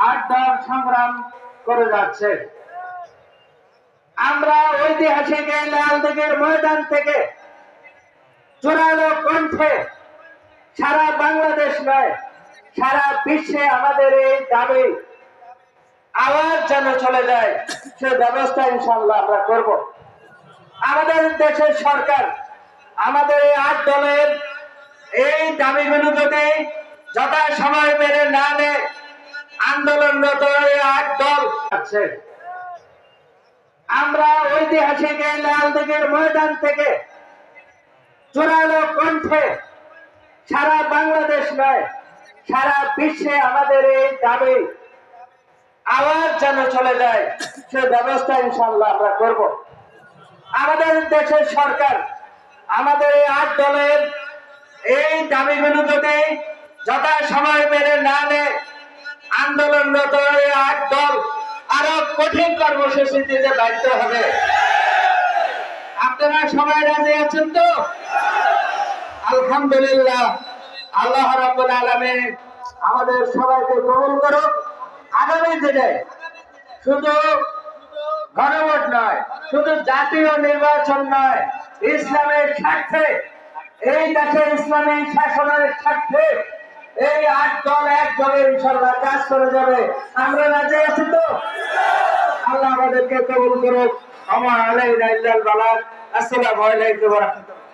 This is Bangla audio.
আট-দল সংগ্রাম করে যাচ্ছে। আমরা ঐতিহাসিক এই লালদিঘির ময়দান থেকে জোরালো কণ্ঠে সারা বাংলাদেশ নয়, সারা বিশ্বে আমাদের এই দাবি আওয়াজ যেন চলে যায়, সে ব্যবস্থা ইনশাআল্লাহ আমরা করব। আমাদের দেশের সরকার আমাদের এই ৮ দলের এই দাবিগুলো যদি যথাসময় মেনে না নেয়, আন্দোলনরত এই ৮ দল আছে। আমরা ঐতিহাসিক এই লালদিঘির ময়দান থেকে জোরালো কণ্ঠে সারা বাংলাদেশ নয়, সারা বিশ্বে আমাদের এই দাবি আওয়াজ যেন চলে যায়, সে ব্যবস্থা ইনশাআল্লাহ আমরা করব। আমাদের দেশের সরকার আমাদের এই ৮ দলের এই দাবিগুলো যদি যথাসময় মেনে না নেয়, আন্দোলনরত এই ৮ দল আরো কঠিন কর্মসূচি দিতে বাধ্য হবে। আপনারা সবাই রাজি আছেন তো? আলহামদুলিল্লাহ। আল্লাহ রাব্বুল আলামিন আমাদের সবাইকে কবুল করুক। আগামী দিনে শুধু গণভোট নয়, শুধু জাতীয় নির্বাচন নয়, ইসলামের স্বার্থে, এই দেশে ইসলামী শাসনের স্বার্থে এই ৮ দল একযোগে ইনশাআল্লাহ কাজ করে যাবে। আমরা রাজি আছি তো? আল্লাহ আমাদেরকে কবুল করুক। আমা আলাইনা ইল্লাল বালাগ। আসসালামু আলাইকুম ওয়া রাহমাতুল্লাহ।